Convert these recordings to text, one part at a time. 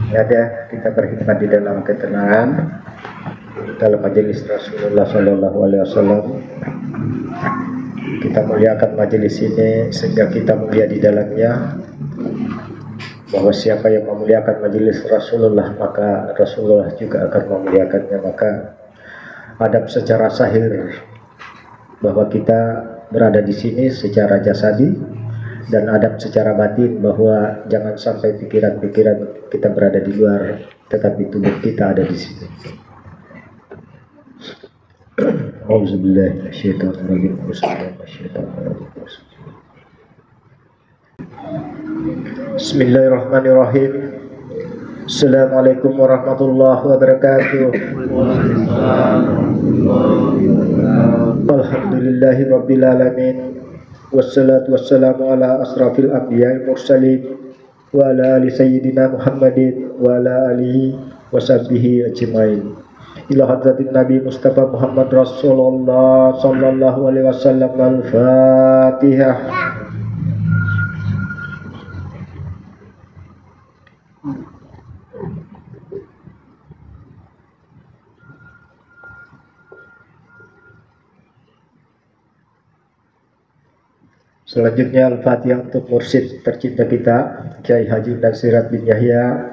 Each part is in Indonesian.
Ada kita berkhidmat di dalam ketenangan dalam majelis Rasulullah Sallallahu Alaihi Wasallam. Kita muliakan majelis ini sehingga kita mulia di dalamnya. Bahwa siapa yang memuliakan majelis Rasulullah maka Rasulullah juga akan memuliakannya. Maka adab secara zahir bahwa kita berada di sini secara jasadi, dan adab secara batin bahwa jangan sampai pikiran-pikiran kita berada di luar, tetapi tubuh kita ada di sini. Auzubillahi minasyaitonir rajim. Bismillahirrahmanirrahim. Assalamualaikum warahmatullahi wabarakatuh. Alhamdulillahi rabbil alamin. Wassalatu wassalamu ala asrafil anbiya'i mursalin wa ala ali sayyidina Muhammadin wa ala alihi wa sahbihi ajmain. Ila hadratin Nabi Mustafa Muhammad Rasulullah sallallahu alaihi wasallam. Al-Fatihah. Selanjutnya Al-Fatihah untuk mursyid tercinta kita Kiai Haji Nasirat bin Yahya,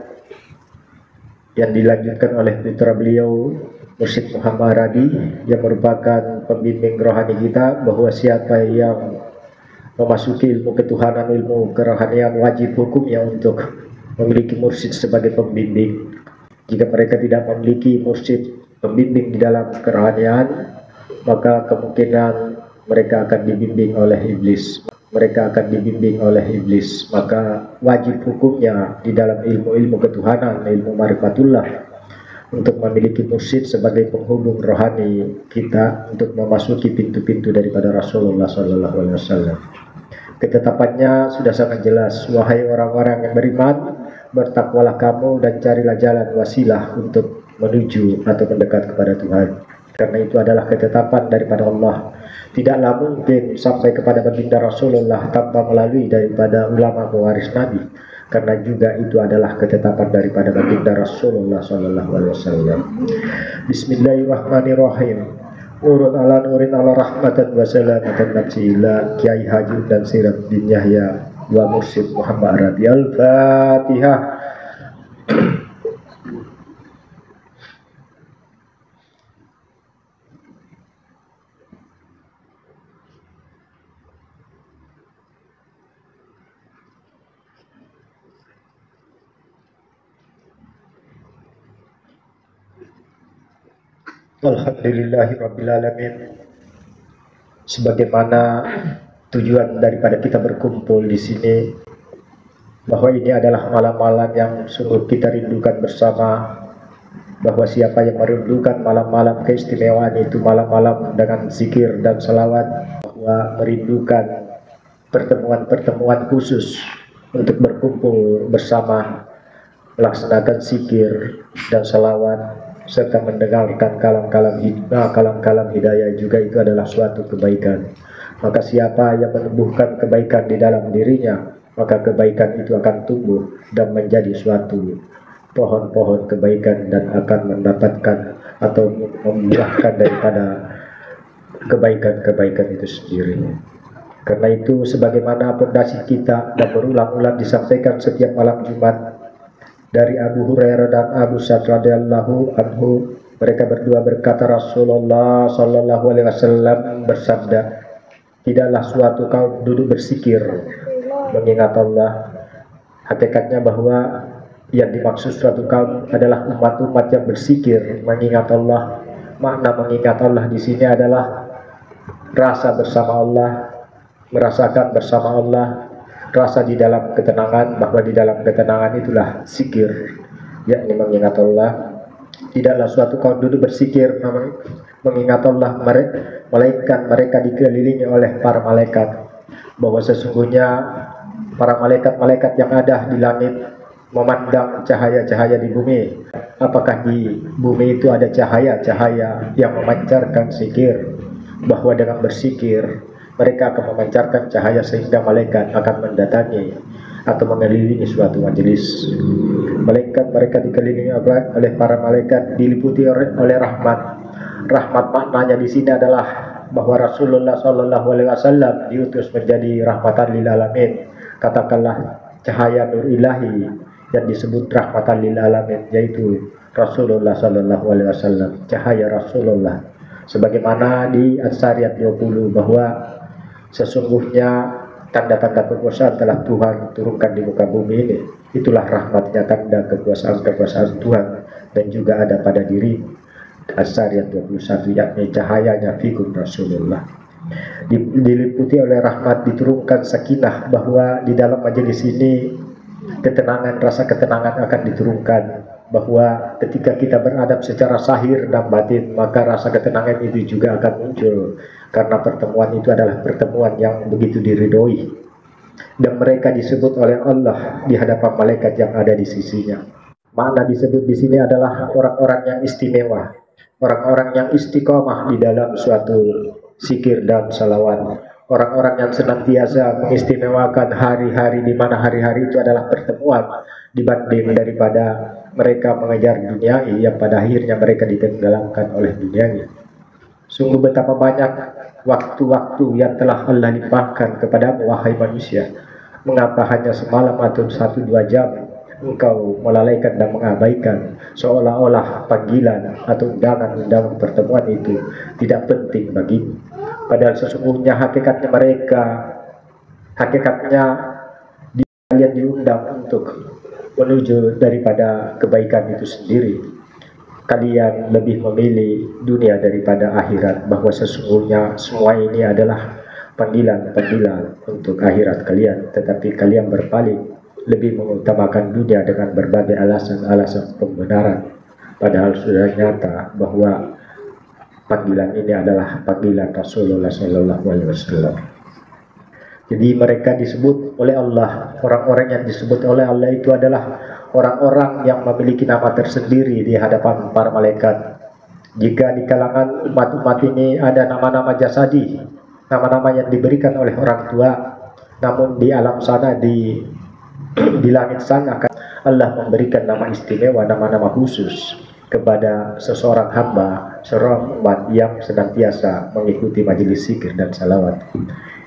yang dilanjutkan oleh putra beliau Mursyid Muhammad Radi, yang merupakan pembimbing rohani kita, bahwa siapa yang memasuki ilmu ketuhanan, ilmu kerohanian, wajib hukumnya untuk memiliki mursyid sebagai pembimbing. Jika mereka tidak memiliki mursyid pembimbing di dalam kerohanian, maka kemungkinan mereka akan dibimbing oleh iblis. Maka wajib hukumnya di dalam ilmu-ilmu ketuhanan, ilmu ma'rifatullah, untuk memiliki mursyid sebagai penghubung rohani kita untuk memasuki pintu-pintu daripada Rasulullah Sallallahu Alaihi Wasallam. Ketetapannya sudah sangat jelas. Wahai orang-orang yang beriman, bertakwalah kamu dan carilah jalan wasilah untuk menuju atau mendekat kepada Tuhan. Karena itu adalah ketetapan daripada Allah. Tidaklah mungkin sampai kepada baginda Rasulullah tanpa melalui daripada ulama pewaris Nabi. Karena juga itu adalah ketetapan daripada baginda Rasulullah Sallallahu Alaihi Wasallam. Bismillahirrahmanirrahim. Nurun ala nurin ala rahmatan wa salamatan nabsila Kiai Haji Nasirat bin Yahya wa Mursyid Muhammad Radi. Al-Fatihah. Alhamdulillahi rabbil alamin. Sebagaimana tujuan daripada kita berkumpul di sini, bahwa ini adalah malam-malam yang sungguh kita rindukan bersama. Bahwa siapa yang merindukan malam-malam keistimewaan itu, malam-malam dengan zikir dan salawat, bahwa merindukan pertemuan-pertemuan khusus untuk berkumpul bersama, melaksanakan zikir dan salawat, serta mendengarkan kalam-kalam hidayah, juga itu adalah suatu kebaikan. Maka siapa yang menumbuhkan kebaikan di dalam dirinya, maka kebaikan itu akan tumbuh dan menjadi suatu pohon-pohon kebaikan, dan akan mendapatkan atau membuahkan daripada kebaikan-kebaikan itu sendiri. Karena itu sebagaimana pondasi kita dan berulang-ulang disampaikan setiap malam Jumat dari Abu Hurairah dan Abu Sa'id radhiyallahu anhu, mereka berdua berkata, Rasulullah Sallallahu Alaihi Wasallam bersabda, tidaklah suatu kaum duduk bersikir mengingat Allah. Hakikatnya bahwa yang dimaksud suatu kaum adalah umat-umat yang bersikir mengingat Allah. Makna mengingat Allah di sini adalah rasa bersama Allah, merasakan bersama Allah, rasa di dalam ketenangan, bahwa di dalam ketenangan itulah zikir, yakni mengingat Allah. Tidaklah suatu kaum duduk bersikir mengingat Allah, melainkan mereka dikelilingi oleh para malaikat, bahwa sesungguhnya para malaikat-malaikat yang ada di langit memandang cahaya-cahaya di bumi. Apakah di bumi itu ada cahaya-cahaya yang memancarkan zikir, bahwa dengan bersikir mereka akan memancarkan cahaya sehingga malaikat akan mendatangi atau mengelilingi suatu majelis. Malaikat mereka dikelilingi oleh para malaikat, diliputi oleh rahmat. Rahmat maknanya di sini adalah bahwa Rasulullah Shallallahu Alaihi Wasallam diutus menjadi rahmatan lil alamin. Katakanlah cahaya nur ilahi yang disebut rahmatan lil alamin, yaitu Rasulullah Shallallahu Alaihi Wasallam, cahaya Rasulullah. Sebagaimana di As-Sariyat 20 bahwa sesungguhnya tanda-tanda kekuasaan telah Tuhan turunkan di muka bumi ini. Itulah rahmatnya, tanda kekuasaan Tuhan, dan juga ada pada diri. As-Sariyat 21, yakni cahayanya fikum Rasulullah. Diliputi oleh rahmat, diturunkan sakinah, bahwa di dalam majelis ini ketenangan, rasa ketenangan akan diturunkan, bahwa ketika kita beradab secara zahir dan batin, maka rasa ketenangan itu juga akan muncul, karena pertemuan itu adalah pertemuan yang begitu diridhoi, dan mereka disebut oleh Allah di hadapan malaikat yang ada di sisinya. Makna disebut di sini adalah orang-orang yang istimewa, orang-orang yang istiqomah di dalam suatu zikir dan salawat, orang-orang yang senantiasa mengistimewakan hari-hari di mana hari-hari itu adalah pertemuan, dibanding daripada mereka mengejar duniawi yang pada akhirnya mereka ditenggelamkan oleh duniawi. Sungguh betapa banyak waktu-waktu yang telah Allah limpahkan kepadamu, wahai manusia. Mengapa hanya semalam atau 1-2 jam engkau melalaikan dan mengabaikan, seolah-olah panggilan atau undangan pertemuan itu tidak penting bagimu. Padahal sesungguhnya hakikatnya kalian diundang untuk menuju daripada kebaikan itu sendiri. Kalian lebih memilih dunia daripada akhirat, bahwa sesungguhnya semua ini adalah panggilan untuk akhirat kalian, tetapi kalian berpaling, lebih mengutamakan dunia dengan berbagai alasan-alasan pembenaran, padahal sudah nyata bahwa panggilan ini adalah panggilan Rasulullah Shallallahu Alaihi Wasallam. Jadi mereka disebut oleh Allah, orang-orang yang disebut oleh Allah itu adalah orang-orang yang memiliki nama tersendiri di hadapan para malaikat. Jika di kalangan umat-umat ini ada nama-nama jasadi, nama-nama yang diberikan oleh orang tua, namun di alam sana, di langit sana, Allah memberikan nama istimewa, nama-nama khusus kepada seseorang hamba, seorang umat yang senantiasa mengikuti majelis zikir dan salawat.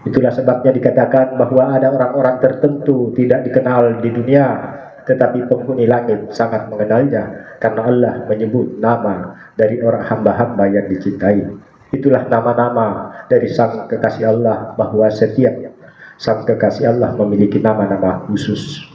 Itulah sebabnya dikatakan bahwa ada orang-orang tertentu tidak dikenal di dunia, tetapi penghuni langit sangat mengenalnya, karena Allah menyebut nama dari orang hamba-hamba yang dicintai. Itulah nama-nama dari sang kekasih Allah, bahwa setiap sang kekasih Allah memiliki nama-nama khusus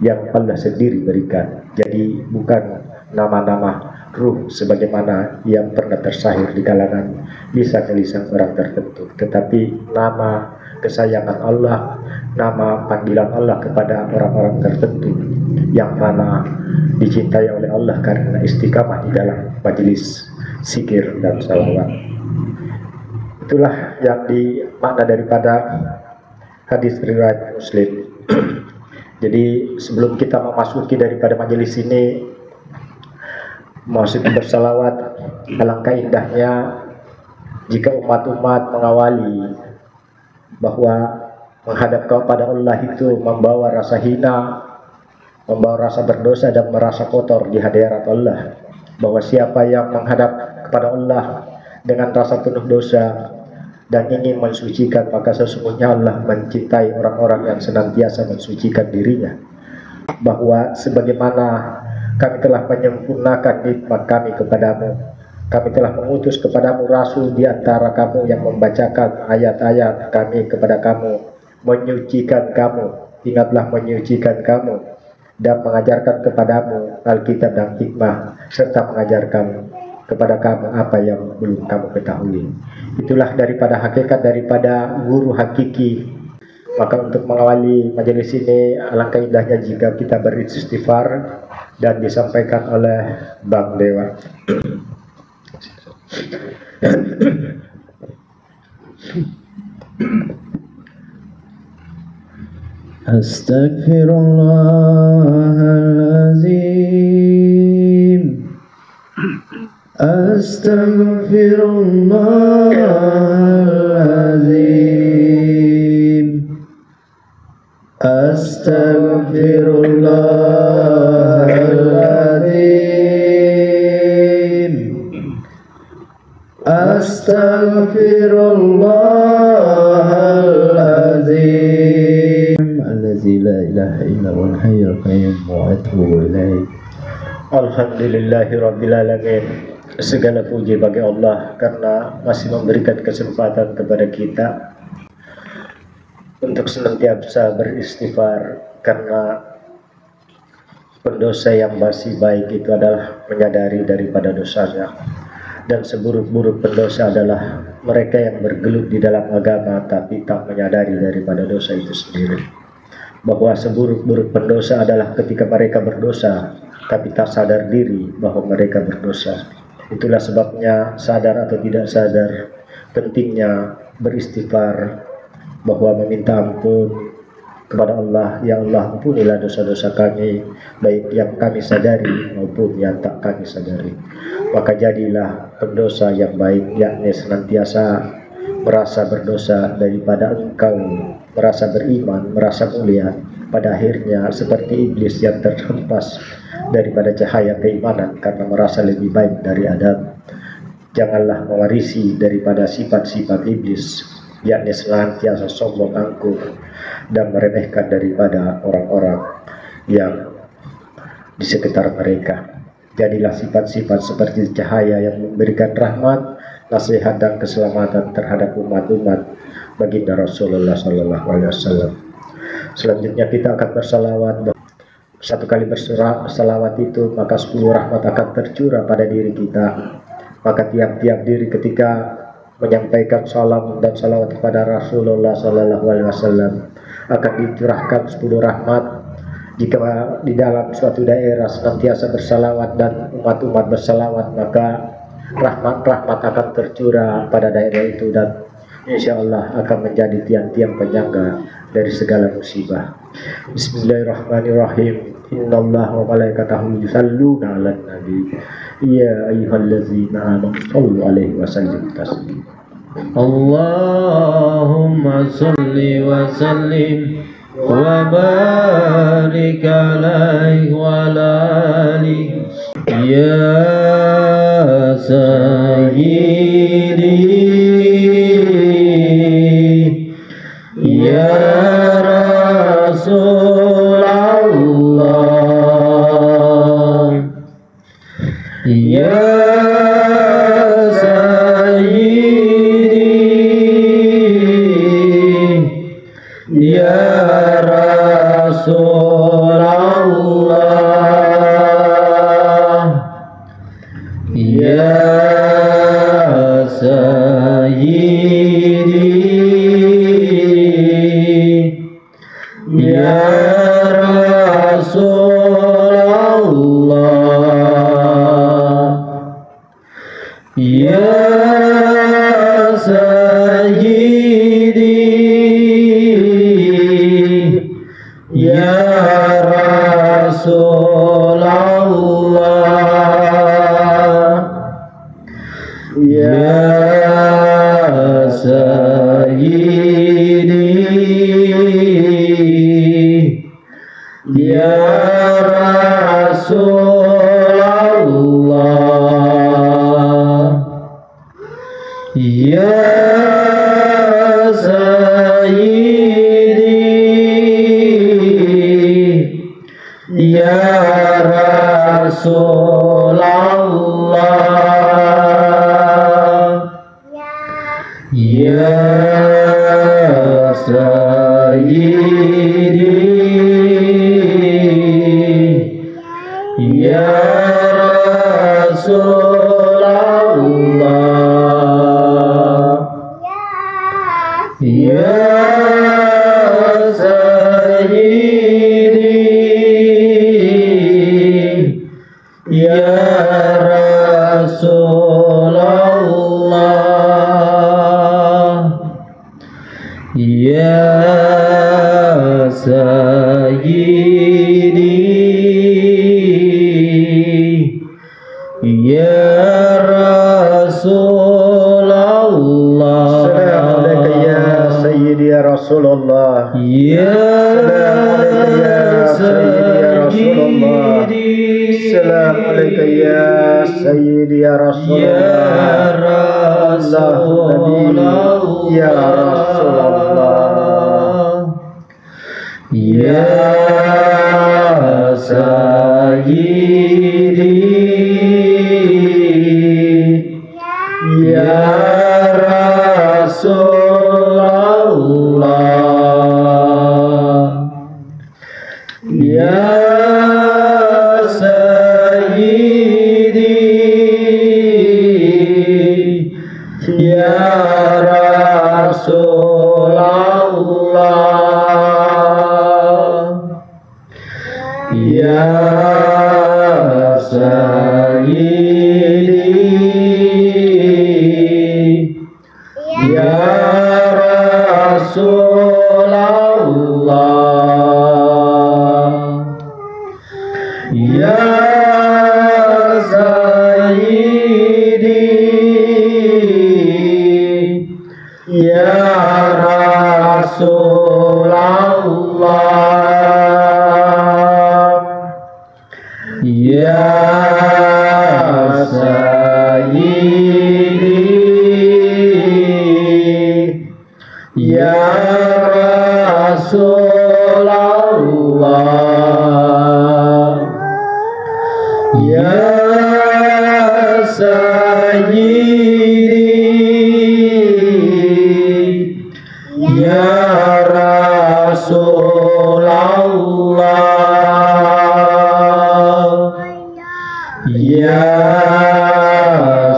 yang Allah sendiri berikan. Jadi bukan nama-nama ruh sebagaimana yang pernah tersahir di kalangan lisan-lisan orang tertentu, tetapi nama kesayangan Allah, nama panggilan Allah kepada orang-orang tertentu yang mana dicintai oleh Allah karena istiqamah di dalam majelis zikir dan salawat. Itulah yang dimakna daripada hadis riwayat Muslim. Jadi sebelum kita memasuki daripada majelis ini, masuk bersalawat, alangkah indahnya jika umat-umat mengawali bahwa menghadap kepada Allah itu membawa rasa hina, membawa rasa berdosa dan merasa kotor di hadirat Allah. Bahwa siapa yang menghadap kepada Allah dengan rasa penuh dosa dan ingin mensucikan, maka sesungguhnya Allah mencintai orang-orang yang senantiasa mensucikan dirinya. Bahwa sebagaimana kami telah menyempurnakan nikmat kami kepadamu, kami telah mengutus kepadamu Rasul di antara kamu yang membacakan ayat-ayat kami kepada kamu, menyucikan kamu, ingatlah menyucikan kamu, dan mengajarkan kepadamu Alkitab dan hikmah, serta mengajarkan kepada kamu apa yang belum kamu ketahui. Itulah daripada hakikat daripada guru hakiki. Maka untuk mengawali majelis ini, alangkah indahnya jika kita beristighfar dan disampaikan oleh Bang Dewa. Astaghfirullahalazim, astaghfirullahalazim, astaghfirullahalazim. astaghfirullahalazim allazi la ilaha illa huwal hayyul qayyum wa atubu ilaih. Alhamdulillahirabbil alamin. Segala puji bagi Allah karena masih memberikan kesempatan kepada kita untuk senantiasa beristighfar, karena pendosa yang masih baik itu adalah menyadari daripada dosanya, dan seburuk-buruk pendosa adalah mereka yang bergelut di dalam agama tapi tak menyadari daripada dosa itu sendiri. Bahwa seburuk-buruk pendosa adalah ketika mereka berdosa tapi tak sadar diri bahwa mereka berdosa. Itulah sebabnya sadar atau tidak sadar pentingnya beristighfar, bahwa meminta ampun kepada Allah. Ya Allah, ampunilah dosa-dosa kami, baik yang kami sadari maupun yang tak kami sadari. Maka jadilah pendosa yang baik, yakni senantiasa merasa berdosa daripada engkau merasa beriman, merasa mulia. Pada akhirnya seperti iblis yang terhempas daripada cahaya keimanan karena merasa lebih baik dari Adam. Janganlah mewarisi daripada sifat-sifat iblis, yakni senantiasa sombong, angkuh, dan meremehkan daripada orang-orang yang di sekitar mereka. Jadilah sifat-sifat seperti cahaya yang memberikan rahmat, nasihat, dan keselamatan terhadap umat-umat baginda Rasulullah SAW. Selanjutnya kita akan bersalawat. Satu kali bersalawat itu maka 10 rahmat akan tercurah pada diri kita. Maka tiap-tiap diri ketika menyampaikan salam dan salawat kepada Rasulullah SAW akan dicurahkan 10 rahmat. Jika di dalam suatu daerah senantiasa bersalawat dan umat-umat bersalawat, maka rahmat-rahmat akan tercurah pada daerah itu, dan insya Allah akan menjadi tiang-tiang penyangga dari segala musibah. Bismillahirrahmanirrahim. Innallaha wa malaikatahu yusalluna 'alan nabi. Ya ayyuhallazina amanu shallu 'alaihi wa sallimu taslima. Allahumma shalli wa sallim wa barik alaihi wa ala alihi ya sayyidi ya Rasulullah ya sayyidi ya Rasulullah ya sayyidi ya Rasulullah ya sayyidi ya Rasulullah ya sayyidi ya Rasulullah ya sayyidi ya Rasulullah ya sayyidi ya Rasulullah ya sayyidi ya Rasulullah ya sayyidi ya Rasulullah. Assalamualaikum ya sayyidi ya Rasulullah. Ya Assalamualaikum ya sayyidi ya Rasulullah. sayyidi Salam alaika ya sayyidi ya Rasulullah ya Rasulullah ya sayyidi ya Rasulullah ya sayyidi ya Rasulullah ya sayyidi ya Rasulullah ya sayyidi ya Rasulullah ya sayyidi ya Rasulullah ya sayyidi ya Rasulullah ya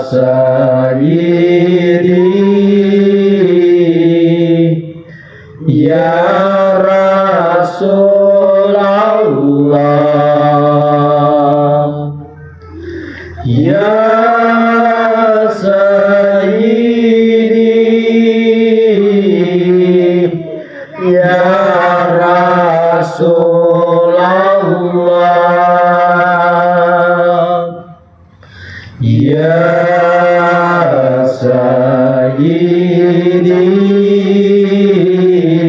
sayyidi ya Rasulullah ya sayyidi ya Rasulullah ya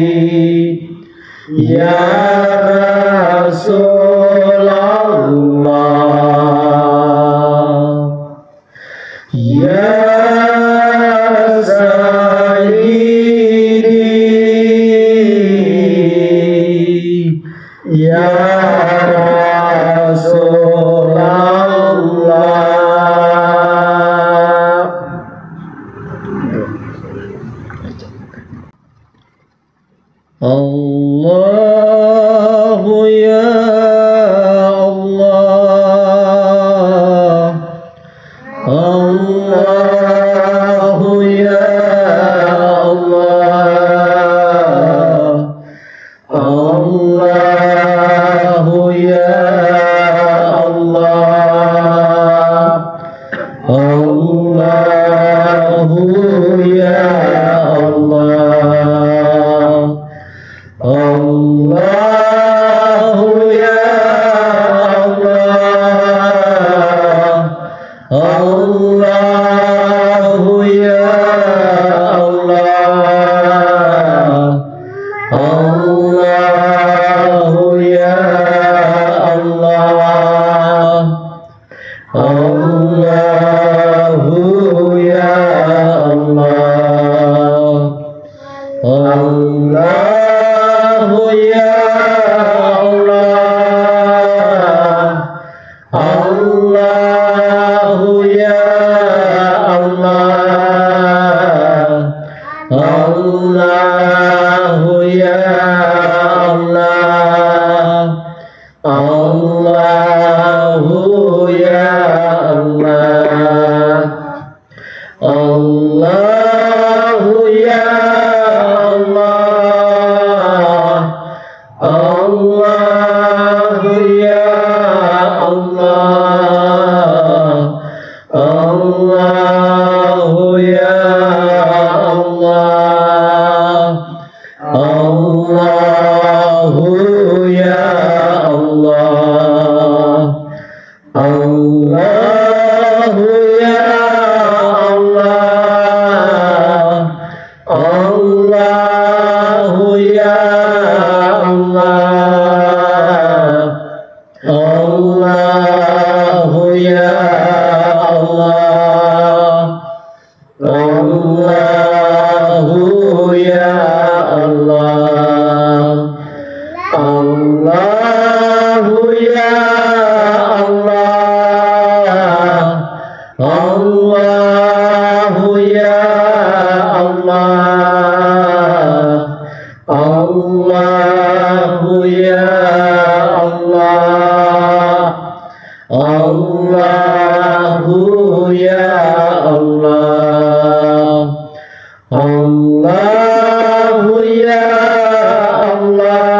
sayyidi ya Rasulullah ya sayyidi ya Rasulullah Allahu ya Allah Allahu ya Allah Allahu ya Allah Allahu ya Allah Allahu ya Allah Allahu ya Allah Allahu ya Allah Allahu ya Allah Allahu ya Allah Allahu ya Allah Allahu ya Allah Allahu ya Allah Allahu ya Allah Allahu ya Allah Allahu ya Allah, Allahu ya Allah,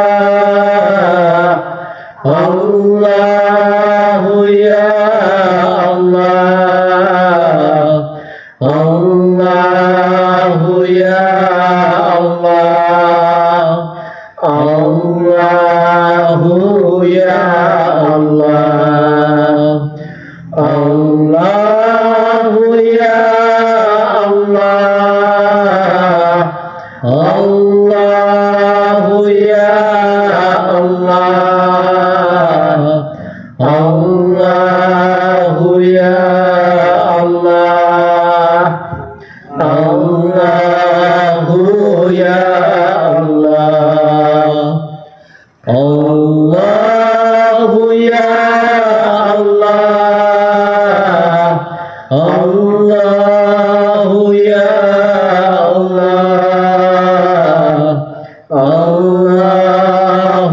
Allahu ya Allah, Allahu ya Allah, Allahu ya Allah, Allahu ya Allah, Allahu ya Allah, Allahu ya Allah, Allahu ya Allah, Allahu ya Allah, Allahu ya Allah,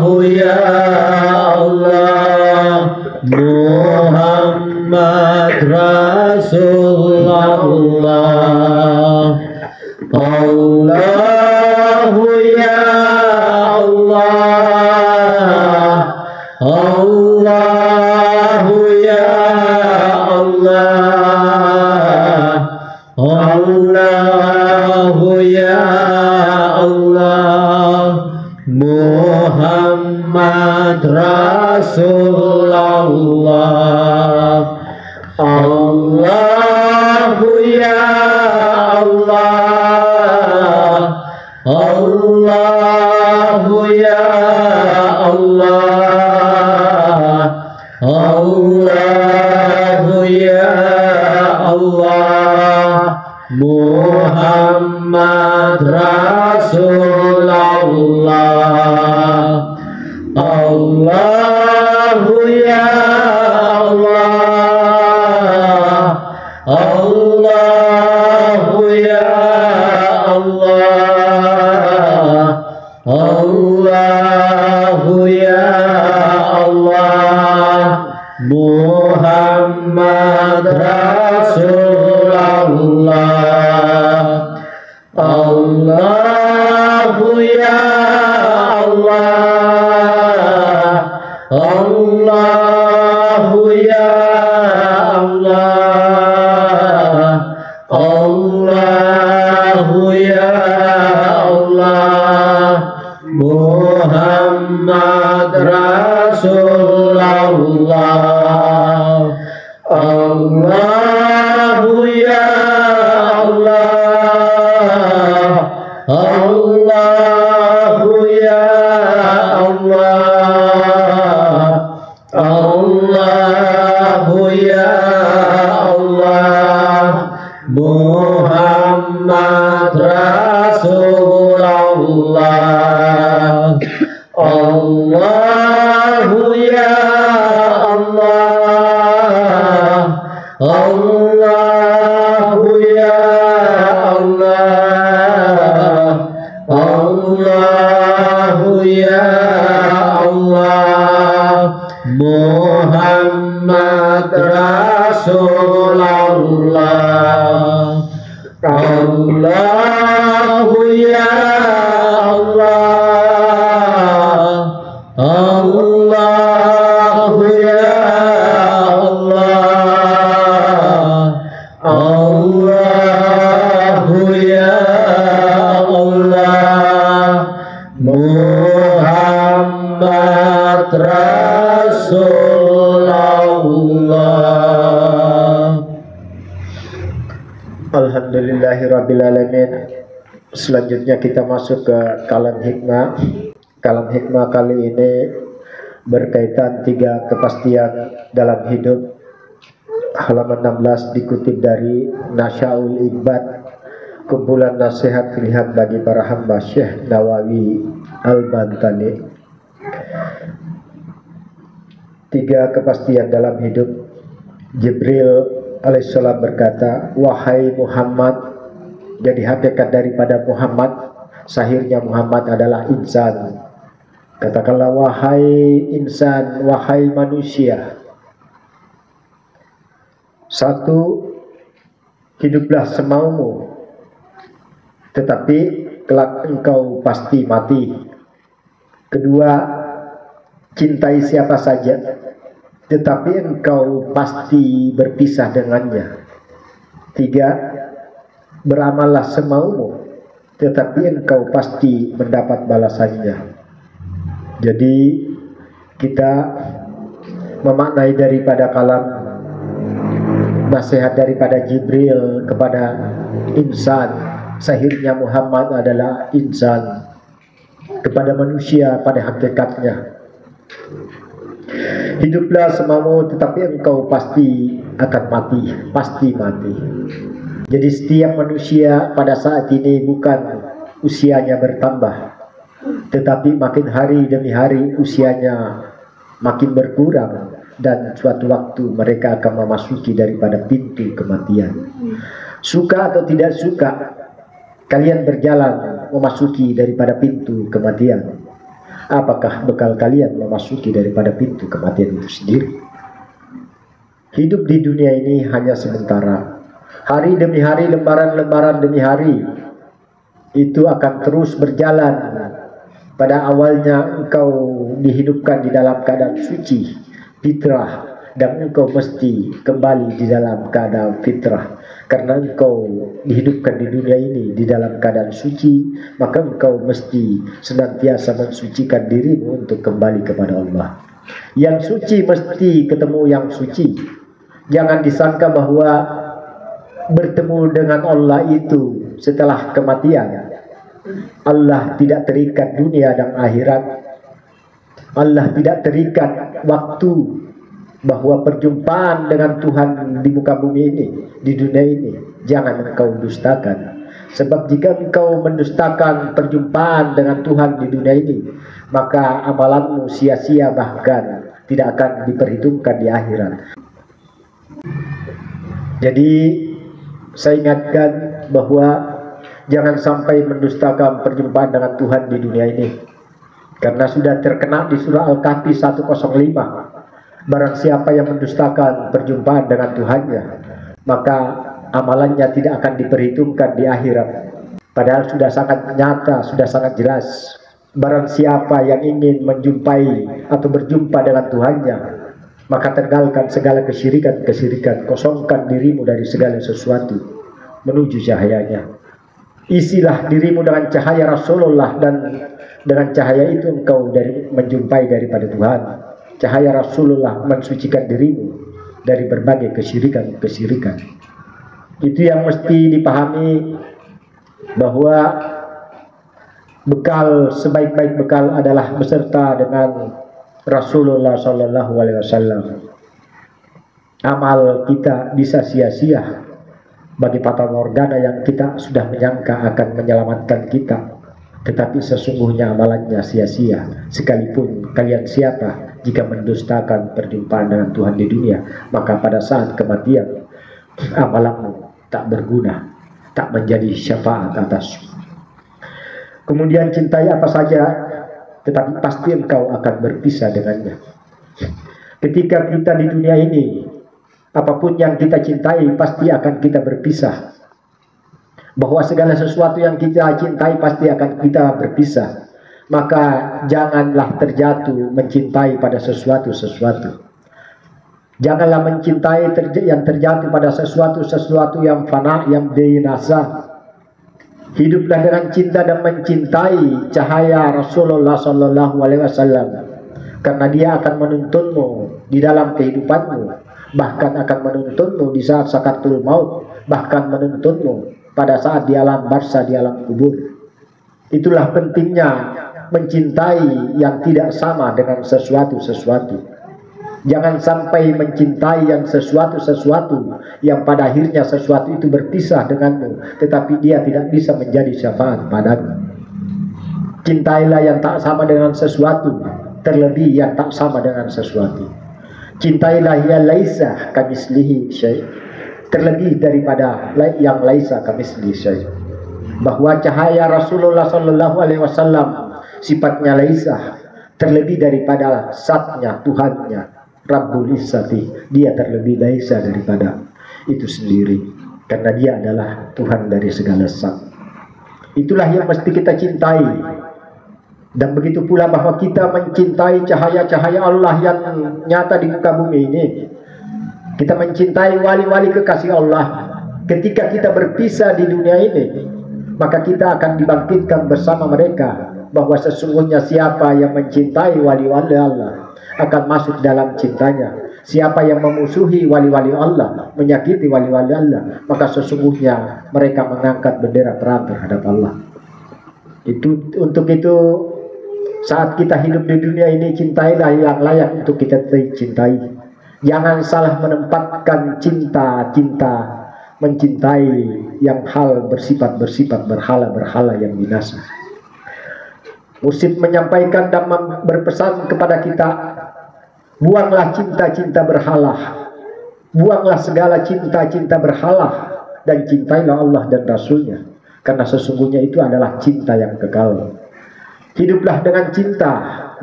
Allahu ya Allah, Muhammad Rasulullah, Allahu ya Allah, Allahu ya Allah, Allahu ya Allah, Muhammad Rasulullah, Allahu ya Allah, Allahu ya Allah, Allahu ya Allah, Muhammad Rasulullah, Allahu ya Allah, Allahu ya Allah, Allahu ya Allah, Muhammad Rasulullah, Allahu ya Allah, Allahu ya Allah, Allahu ya Allah, Muhammad Rasulullah, Allahu ya Allah, Allahu ya Allah, Allahu ya Allah, Muhammad Rasulullah, Allahu ya Allah, Allahu ya Allah, Allahu ya Allah, Muhammad Rasulullah, Allahu ya Allah, Allahu ya Allah, Allahu ya Allah, Muhammad Rasulullah. Alhamdulillahirrabbilalamin. Selanjutnya kita masuk ke kalam hikmah. Kalam hikmah kali ini berkaitan 3 kepastian dalam hidup. Halaman 16 dikutip dari Nasyaul Ibad, kumpulan nasihat pilihan bagi para hamba, Syekh Nawawi Al-Bantani. 3 kepastian dalam hidup. Jibril alaihissalam berkata, wahai Muhammad, jadi hakikat daripada Muhammad, sahirnya Muhammad adalah insan. Katakanlah wahai insan, wahai manusia. Satu, hiduplah semaumu, tetapi kelak engkau pasti mati. Kedua, cintai siapa saja, tetapi engkau pasti berpisah dengannya. Tiga, beramallah semaumu, tetapi engkau pasti mendapat balasannya. Jadi kita memaknai daripada kalam nasihat daripada Jibril kepada insan, sahirnya Muhammad adalah insan, kepada manusia pada hakikatnya. Hiduplah semaumu, tetapi engkau pasti akan mati, pasti mati. Jadi setiap manusia pada saat ini bukan usianya bertambah, tetapi makin hari demi hari usianya makin berkurang, dan suatu waktu mereka akan memasuki daripada pintu kematian. Suka atau tidak suka, kalian berjalan memasuki daripada pintu kematian. Apakah bekal kalian memasuki daripada pintu kematian itu sendiri? Hidup di dunia ini hanya sementara. Hari demi hari, lembaran-lembaran demi hari, itu akan terus berjalan. Pada awalnya engkau dihidupkan di dalam keadaan suci, fitrah, dan engkau mesti kembali di dalam keadaan fitrah. Karena engkau dihidupkan di dunia ini di dalam keadaan suci, maka engkau mesti senantiasa mensucikan dirimu untuk kembali kepada Allah. Yang suci mesti ketemu yang suci. Jangan disangka bahwa bertemu dengan Allah itu setelah kematian. Allah tidak terikat dunia dan akhirat. Allah tidak terikat waktu, bahwa perjumpaan dengan Tuhan di muka bumi ini, di dunia ini, jangan engkau dustakan. Sebab jika engkau mendustakan perjumpaan dengan Tuhan di dunia ini, maka amalanmu sia-sia, bahkan tidak akan diperhitungkan di akhirat. Jadi saya ingatkan bahwa jangan sampai mendustakan perjumpaan dengan Tuhan di dunia ini, karena sudah terkena di surah Al-Kahfi 105. Barang siapa yang mendustakan perjumpaan dengan Tuhannya, maka amalannya tidak akan diperhitungkan di akhirat. Padahal sudah sangat nyata, sudah sangat jelas. Barang siapa yang ingin menjumpai atau berjumpa dengan Tuhannya, maka tinggalkan segala kesyirikan, kosongkan dirimu dari segala sesuatu menuju cahayanya. Isilah dirimu dengan cahaya Rasulullah, dan dengan cahaya itu engkau menjumpai daripada Tuhan. Cahaya Rasulullah mensucikan dirimu dari berbagai kesyirikan. Itu yang mesti dipahami, bahwa bekal, sebaik-baik bekal adalah beserta dengan Rasulullah SAW. Amal kita bisa sia-sia bagi fata morgana yang kita sudah menyangka akan menyelamatkan kita, tetapi sesungguhnya amalannya sia-sia. Sekalipun kalian siapa, jika mendustakan perjumpaan dengan Tuhan di dunia, maka pada saat kematian amalanmu tak berguna, tak menjadi syafaat atasmu. Kemudian cintai apa saja, tetapi pasti engkau akan berpisah dengannya. Ketika kita di dunia ini, apapun yang kita cintai pasti akan kita berpisah. Bahwa segala sesuatu yang kita cintai pasti akan kita berpisah. Maka janganlah terjatuh mencintai pada sesuatu. Janganlah mencintai yang terjatuh pada sesuatu yang fana, yang binasa. Hiduplah dengan cinta dan mencintai cahaya Rasulullah SAW, karena dia akan menuntunmu di dalam kehidupanmu, bahkan akan menuntunmu di saat sakaratul maut, bahkan menuntunmu pada saat di alam barzah, di alam kubur. Itulah pentingnya mencintai yang tidak sama dengan sesuatu. Jangan sampai mencintai yang sesuatu yang pada akhirnya sesuatu itu berpisah denganmu, tetapi dia tidak bisa menjadi syafaat padamu. Cintailah yang tak sama dengan sesuatu, terlebih yang tak sama dengan sesuatu. Cintailah yang laisa kamislihi syai', terlebih daripada yang laisa kamislihi syai'. Bahwa cahaya Rasulullah SAW sifatnya laisa, terlebih daripada zatnya, Tuhannya, Rabbul Izzati, dia terlebih laisa daripada. itu sendiri, karena dia adalah Tuhan dari segala zat. Itulah yang mesti kita cintai. Dan begitu pula bahwa kita mencintai cahaya-cahaya Allah yang nyata di muka bumi ini. Kita mencintai wali-wali kekasih Allah. Ketika kita berpisah di dunia ini, maka kita akan dibangkitkan bersama mereka. Bahwa sesungguhnya siapa yang mencintai wali-wali Allah akan masuk dalam cintanya. Siapa yang memusuhi wali-wali Allah, menyakiti wali-wali Allah, maka sesungguhnya mereka mengangkat bendera perang terhadap Allah. Untuk itu, saat kita hidup di dunia ini, cintailah yang layak untuk kita cintai. Jangan salah menempatkan cinta mencintai yang hal bersifat berhala yang binasa. Musyid menyampaikan dan berpesan kepada kita, buanglah cinta-cinta berhala, buanglah segala cinta-cinta berhala, dan cintailah Allah dan Rasulnya, karena sesungguhnya itu adalah cinta yang kekal. Hiduplah dengan cinta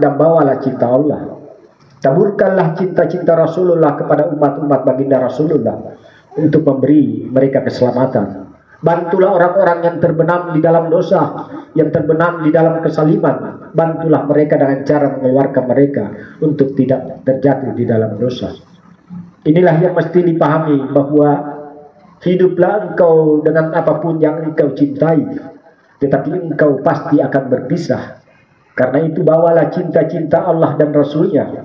dan bawalah cinta Allah. Taburkanlah cinta-cinta Rasulullah kepada umat-umat baginda Rasulullah untuk memberi mereka keselamatan. Bantulah orang-orang yang terbenam di dalam dosa, yang terbenam di dalam kesaliman. Bantulah mereka dengan cara mengeluarkan mereka untuk tidak terjatuh di dalam dosa. Inilah yang mesti dipahami, bahwa hiduplah engkau dengan apapun yang engkau cintai, tetapi engkau pasti akan berpisah. Karena itu bawalah cinta-cinta Allah dan Rasulnya.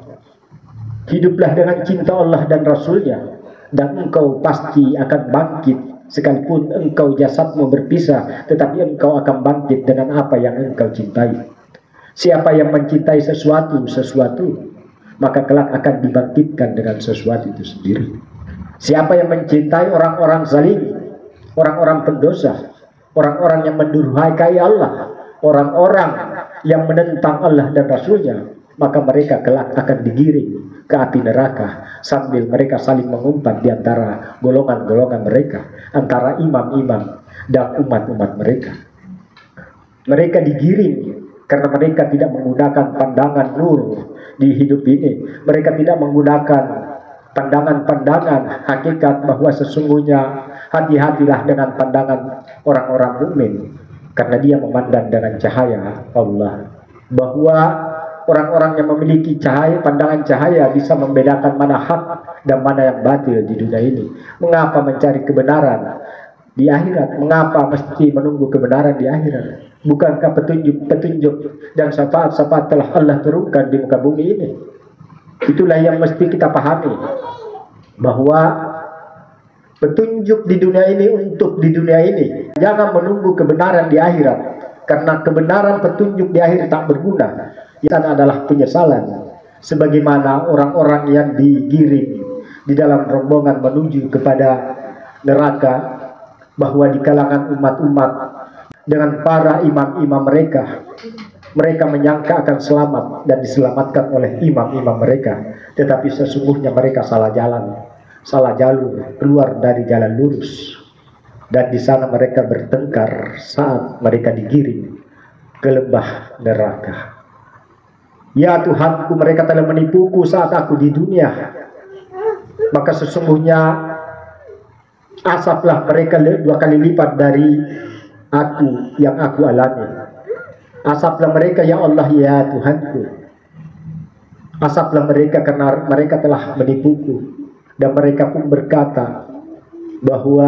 Hiduplah dengan cinta Allah dan Rasulnya, dan engkau pasti akan bangkit. Sekalipun engkau jasadmu berpisah, tetapi engkau akan bangkit dengan apa yang engkau cintai. Siapa yang mencintai sesuatu, maka kelak akan dibangkitkan dengan sesuatu itu sendiri. Siapa yang mencintai orang-orang zalim, orang-orang pendosa, orang-orang yang mendurhakai Allah, orang-orang yang menentang Allah dan Rasulnya, maka mereka kelak akan digiring ke api neraka, sambil mereka saling mengumpat di antara golongan-golongan mereka, antara imam-imam dan umat-umat mereka. Mereka digiring karena mereka tidak menggunakan pandangan nur di hidup ini. Mereka tidak menggunakan pandangan-pandangan hakikat, bahwa sesungguhnya hati-hatilah dengan pandangan orang-orang mukmin, karena dia memandang dengan cahaya Allah. Bahwa orang-orang yang memiliki pandangan cahaya bisa membedakan mana hak dan mana yang batil di dunia ini. Mengapa mencari kebenaran di akhirat? Mengapa mesti menunggu kebenaran di akhirat? Bukankah petunjuk dan syafaat-syafaat telah Allah turunkan di muka bumi ini? Itulah yang mesti kita pahami, bahwa petunjuk di dunia ini untuk di dunia ini. Jangan menunggu kebenaran di akhirat, karena kebenaran petunjuk di akhirat tak berguna. Itu adalah penyesalan, sebagaimana orang-orang yang digiring di dalam rombongan menuju kepada neraka, bahwa di kalangan umat-umat dengan para imam-imam mereka menyangka akan selamat dan diselamatkan oleh imam-imam mereka, tetapi sesungguhnya mereka salah jalan, salah jalur, keluar dari jalan lurus, dan di sana mereka bertengkar saat mereka digiring ke lembah neraka. Ya Tuhanku, mereka telah menipuku saat aku di dunia, maka sesungguhnya asaplah mereka 2 kali lipat dari aku yang aku alami. Asaplah mereka ya Allah ya Tuhanku. Asaplah mereka karena mereka telah menipuku. Dan mereka pun berkata bahwa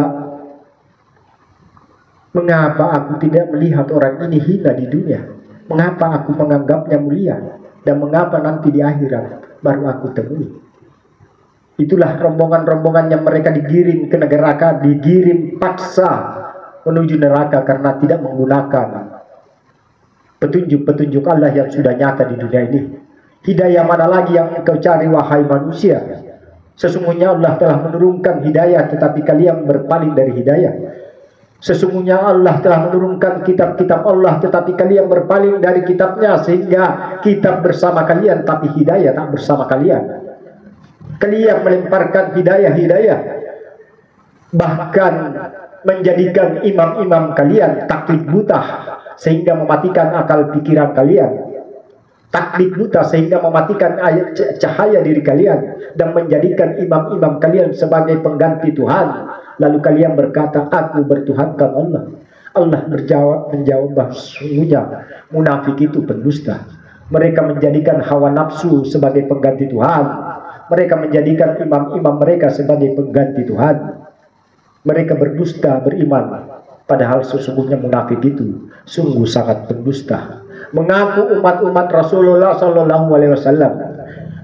mengapa aku tidak melihat orang ini hina di dunia? Mengapa aku menganggapnya mulia? Dan mengapa nanti di akhirat baru aku temui? Itulah rombongan-rombongan yang mereka digiring ke neraka, digiring paksa menuju neraka karena tidak menggunakan petunjuk-petunjuk Allah yang sudah nyata di dunia ini. Hidayah mana lagi yang engkau cari wahai manusia? Sesungguhnya Allah telah menurunkan hidayah, tetapi kalian berpaling dari hidayah. Sesungguhnya Allah telah menurunkan kitab-kitab Allah, tetapi kalian berpaling dari kitabnya, sehingga kitab bersama kalian, tapi hidayah tak bersama kalian. Kalian melemparkan hidayah-hidayah, bahkan menjadikan imam-imam kalian taklid buta, sehingga mematikan akal pikiran kalian. taklid buta sehingga mematikan cahaya diri kalian dan menjadikan imam-imam kalian sebagai pengganti Tuhan. Lalu kalian berkata, aku bertuhankan Allah. Allah menjawab bahwa sesungguhnya munafik itu pendusta. Mereka menjadikan hawa nafsu sebagai pengganti Tuhan. Mereka menjadikan imam-imam mereka sebagai pengganti Tuhan. Mereka berdusta beriman, padahal sesungguhnya munafik itu sungguh sangat pendusta. Mengaku umat-umat Rasulullah Sallallahu Alaihi Wasallam.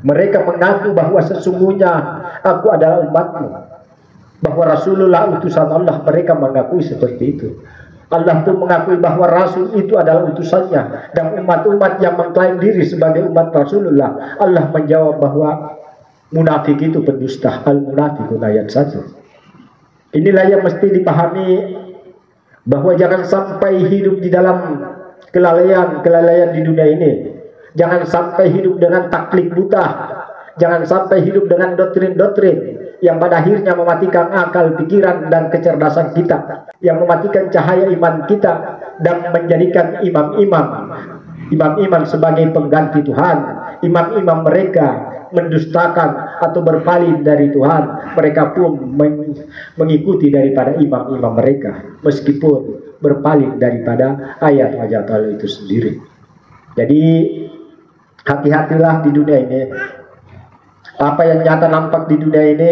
Mereka mengaku bahwa sesungguhnya aku adalah umatmu, bahwa Rasulullah utusan Allah. Mereka mengakui seperti itu. Allah pun mengakui bahwa Rasul itu adalah utusannya. Dan umat-umat yang mengklaim diri sebagai umat Rasulullah, Allah menjawab bahwa munafik itu pendusta. Al-Munafiqun ayat 1. Inilah yang mesti dipahami, bahwa jangan sampai hidup di dalam kelalaian di dunia ini. Jangan sampai hidup dengan taklid buta. Jangan sampai hidup dengan doktrin-doktrin yang pada akhirnya mematikan akal, pikiran, dan kecerdasan kita, yang mematikan cahaya iman kita, dan menjadikan imam-imam sebagai pengganti Tuhan. Imam-imam mereka mendustakan atau berpaling dari Tuhan. Mereka pun mengikuti daripada imam-imam mereka, meskipun berpaling daripada ayat-ayat Allah itu sendiri. Jadi hati-hatilah di dunia ini. Apa yang nyata nampak di dunia ini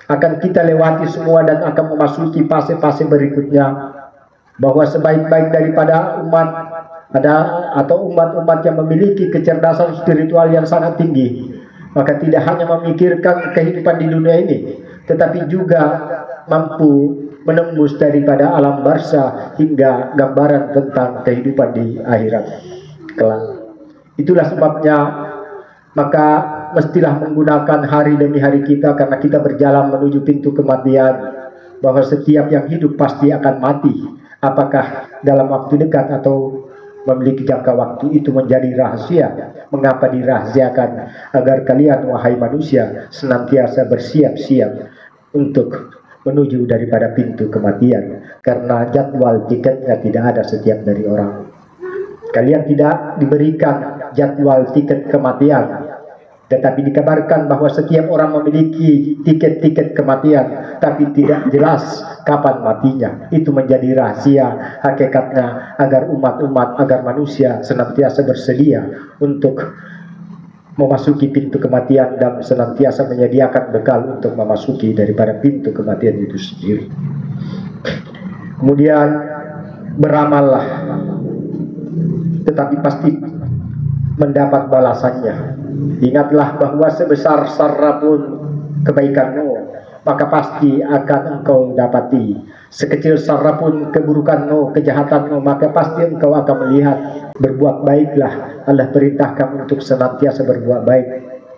akan kita lewati semua dan akan memasuki fase-fase berikutnya. Bahwa sebaik-baik daripada umat-umat yang memiliki kecerdasan spiritual yang sangat tinggi, maka tidak hanya memikirkan kehidupan di dunia ini, tetapi juga mampu menembus daripada alam barzah hingga gambaran tentang kehidupan di akhirat kelak. Itulah sebabnya maka mestilah menggunakan hari demi hari kita, karena kita berjalan menuju pintu kematian. Bahwa setiap yang hidup pasti akan mati. Apakah dalam waktu dekat atau memiliki jangka waktu, itu menjadi rahasia. Mengapa dirahasiakan? Agar kalian wahai manusia senantiasa bersiap-siap untuk menuju daripada pintu kematian, karena jadwal tiketnya tidak ada setiap dari orang. Kalian tidak diberikan jadwal tiket kematian, tetapi dikabarkan bahwa setiap orang memiliki tiket-tiket kematian, tapi tidak jelas kapan matinya. Itu menjadi rahasia hakikatnya, agar umat-umat, agar manusia senantiasa bersedia untuk memasuki pintu kematian dan senantiasa menyediakan bekal untuk memasuki daripada pintu kematian itu sendiri. Kemudian beramallah, tetapi pasti mendapat balasannya. Ingatlah bahwa sebesar sarapun kebaikanmu, maka pasti akan engkau dapati. Sekecil sarapun keburukanmu, kejahatanmu, maka pasti engkau akan melihat. Berbuat baiklah. Allah perintahkan untuk senantiasa berbuat baik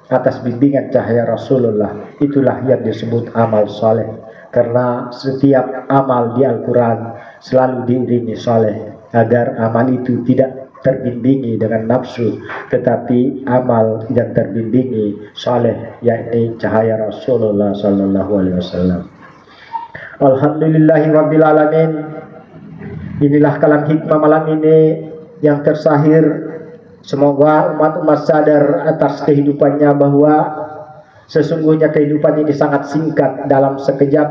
atas bimbingan cahaya Rasulullah. Itulah yang disebut amal soleh. Karena setiap amal di Al-Quran selalu diiringi soleh, agar amal itu tidak terbimbingi dengan nafsu, tetapi amal yang terbimbingi soleh, yakni cahaya Rasulullah Sallallahu Alaihi Wasallam. Alhamdulillahi Rabbil Alamin. Inilah kalam hikmah malam ini yang tersahir. Semoga umat-umat sadar atas kehidupannya, bahwa sesungguhnya kehidupan ini sangat singkat. Dalam sekejap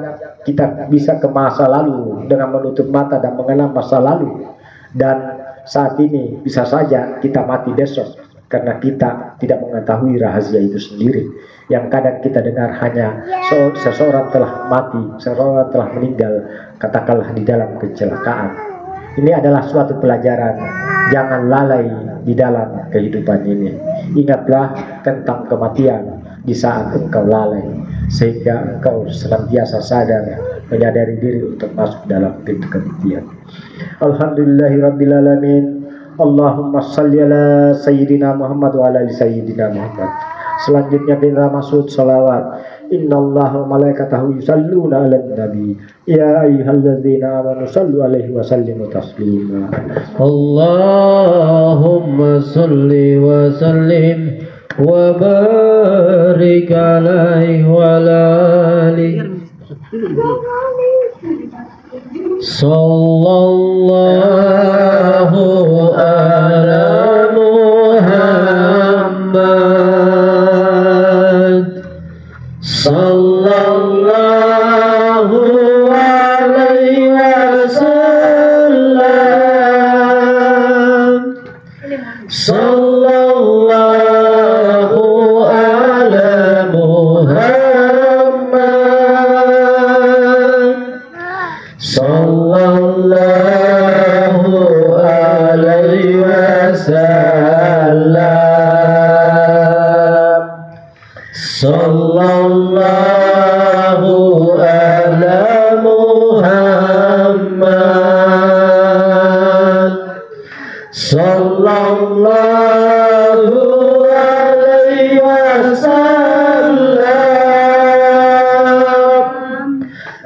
kita bisa ke masa lalu dengan menutup mata dan mengenang masa lalu. Dan saat ini bisa saja kita mati besok, karena kita tidak mengetahui rahasia itu sendiri. Yang kadang kita dengar hanya seseorang telah mati, seseorang telah meninggal, katakanlah di dalam kecelakaan. Ini adalah suatu pelajaran. Jangan lalai di dalam kehidupan ini. Ingatlah tentang kematian di saat engkau lalai, sehingga engkau senantiasa sadar, menyadari diri untuk masuk dalam pintu kematian. Alhamdulillahirabbil alamin. Allahumma shalli ala sayyidina Muhammad wa ala ali sayyidina Muhammad. Selanjutnya kita masuk salawat. Innallaha wa malaikatahu yusalluna 'alan nabi. Ya ayyuhalladzina amanu sallu 'alaihi wa sallimu taslima. Allahumma shalli wa sallim wa barik 'alaihi wa alihi. Sallallahu ala Muhammad sallallahu alaihi wasallam. Sallallahu ala Muhammad. Sallallahu alaihi wasallam. Sallallahu ala Muhammad. Sallallahu alaihi wasallam.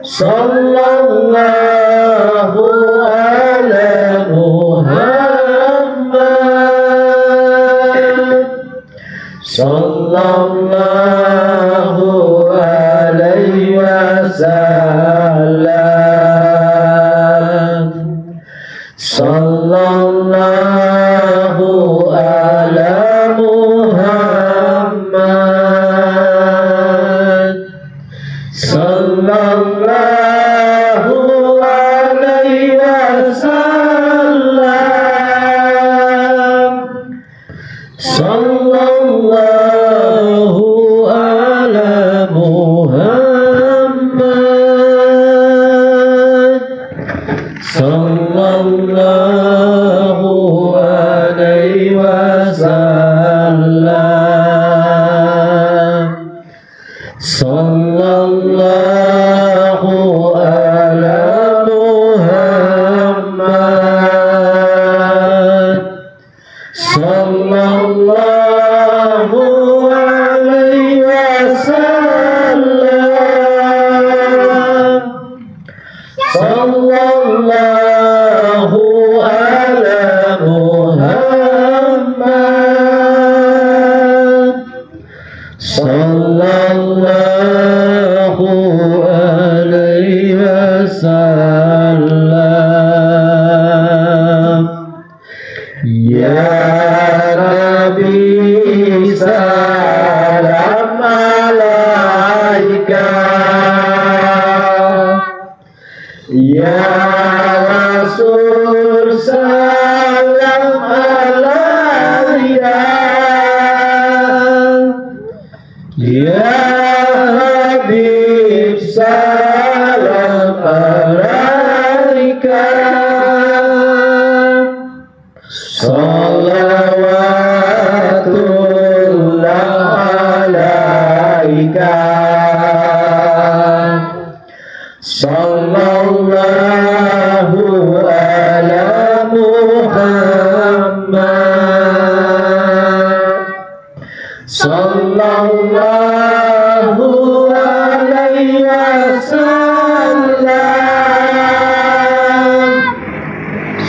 Sallallahu ala Muhammad. Sallallahu alaihi wasallam. Sallallahu ala Muhammad. Sallallahu alaihi wasallam. Sallallahu ala Muhammad. Sallallahu alaihi wasallam. Sallallahu ala Muhammad. Sallallahu alaihi wasallam. Sallallahu ala Muhammad. Sallallahu alaihi wasallam. Ya Nabi salam alaika. Ya Rasul salam alaika. Ya Habib salam alaika. Salawatullah alaika. Sallallahu ala Muhammad. Sallallahu alaihi wasallam.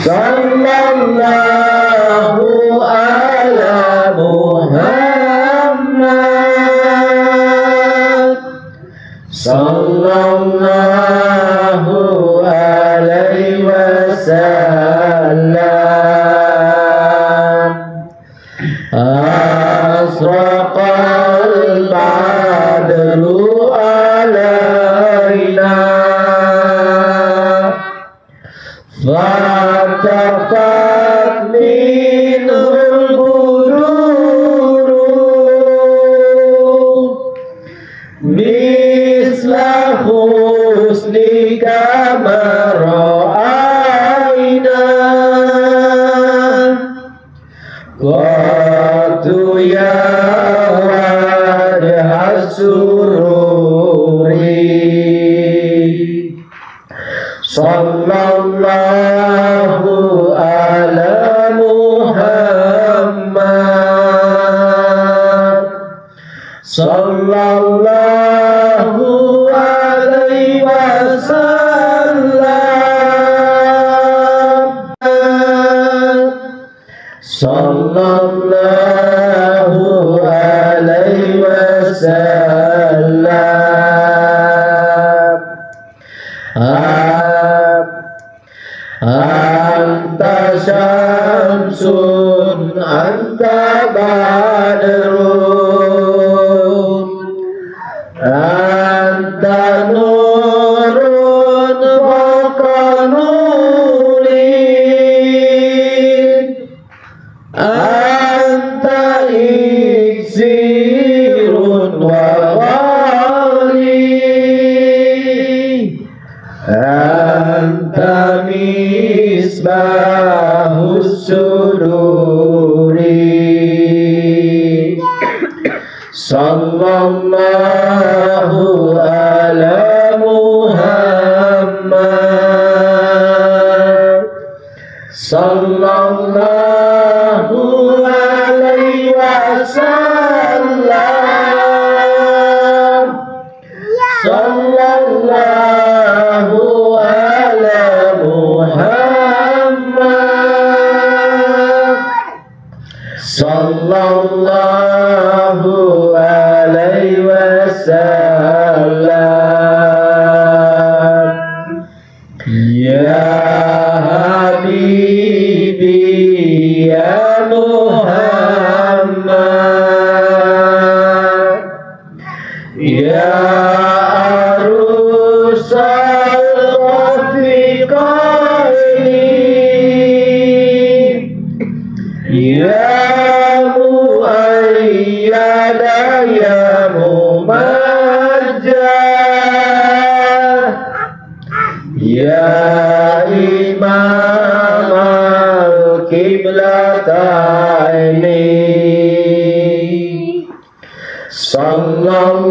Sallallahu ala Muhammad. Sallallahu alaihi wasallam. Asraqal badru alaina. Fatafat minul bururu. Misla husnika mara'aina. Qatu ya wadha sururi. Sallallahu ala Muhammad. Sallallahu alaihi wasallam. Sallallahu alaihi wasallam. anta nurun fawqa nurin, anta iksirun wa wali, anta misbahus sururi. Sallallahu ala Muhammad, sallallahu alaihi wasallam, sallallahu ala Muhammad, sallallahu alaihi wasallam. Ya Habibi ya Muhammad, ya arusal rafiqaini, ya muayyada ya mumajjah, ya imam al-qiblataini, sallallahu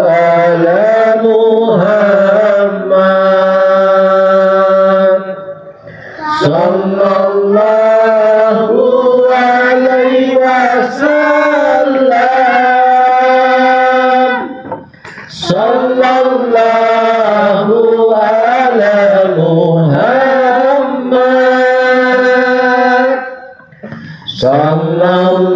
ala Muhammad, sallallahu alaihi wasallam, sallallahu ala Muhammad, sallallahu